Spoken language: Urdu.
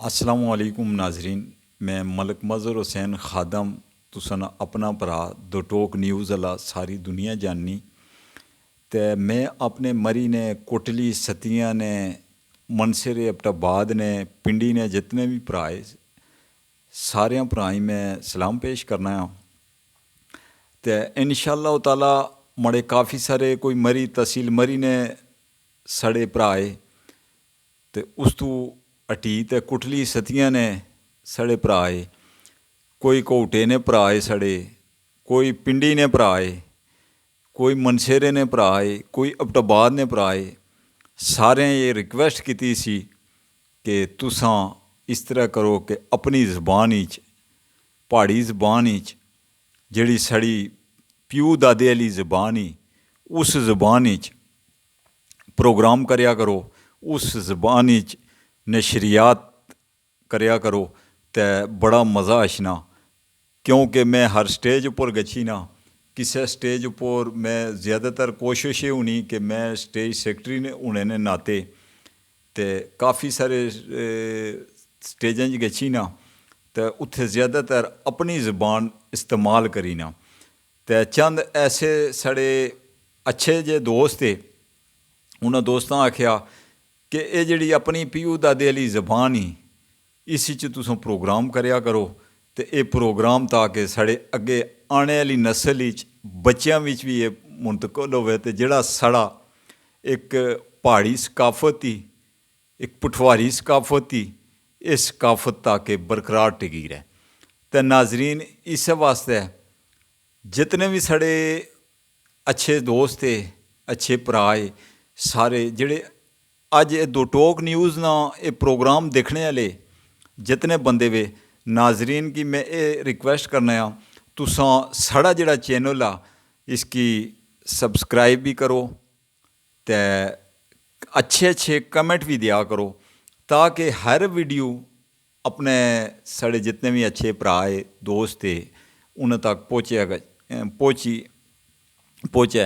السلام علیکم ناظرین، میں ملک مظہر حسین خادم تسن اپنا برا دو ٹوک نیوز والا ساری دنیا جاننی تے میں اپنے مری نے کوٹلی ستیاں نے منصر ابٹاباد نے پنڈی نے جتنے بھی پرائے سارے پرائیں میں سلام پیش کرنا ہوں تے انشاءاللہ تعالی مڑے کافی سارے کوئی مری تحصیل مری نے سڑے پرائے تے اس تو اٹی تے کٹلی ستیاں نے سڑے پرائے، کوئی کوٹے نے پرائے سڑے، کوئی پنڈی نے پرائے، کوئی منصیرے نے پرائے، کوئی ابٹاباد نے پرائے۔ سارے یہ ریکویسٹ کیتی سی کہ تساں اس طرح کرو کہ اپنی زبان وچ پہاڑی زبان وچ جڑی سڑی پیو دادے والی زبان ہی اس زبان وچ پروگرام کریا کرو، اس زبان وچ نشریات کریا کرو تے بڑا مزہ اشنا۔ کیونکہ میں ہر سٹیج پر گچھی نا، کسے سٹیج پر میں زیادہ تر کوشش یہ ہونی کہ میں سٹیج سیکٹری نے ہونے نے ناتے تے کافی سارے سٹیجاں گچھی نا تے اتھے زیادہ تر اپنی زبان استعمال کری نا تے چند ایسے سڑے اچھے جے دوست تھے، انہاں دوستاں آکھیا کہ یہ جڑی اپنی پیو دادے والی زبان ہی اس تساں پروگرام کریا کرو تے یہ پروگرام تاکہ ساڑے اگے آنے والی نسل وچ بچیاں وچ بھی یہ منتقل ہوئے تے جڑا ساڑا ایک پہاڑی ثقافت تھی، ایک پٹھواری ثقافت تھی، اس ثقافت تاکہ برقرار ٹکی رہے۔ تے ناظرین اس واسطے جتنے بھی ساڑے اچھے دوست تھے، اچھے پرائے سارے جڑے اج یہ دو ٹوک نیوز نا یہ پروگرام دیکھنے والے جتنے بندے وے ناظرین کی میں یہ ریکویسٹ کرنا ہاں تساں ساڑا جڑا چینل آ اس کی سبسکرائب بھی کرو تے اچھے اچھے کمنٹ بھی دیا کرو تاکہ ہر ویڈیو اپنے ساڑے جتنے بھی اچھے پرائے دوست تھے انہوں تک پہنچے۔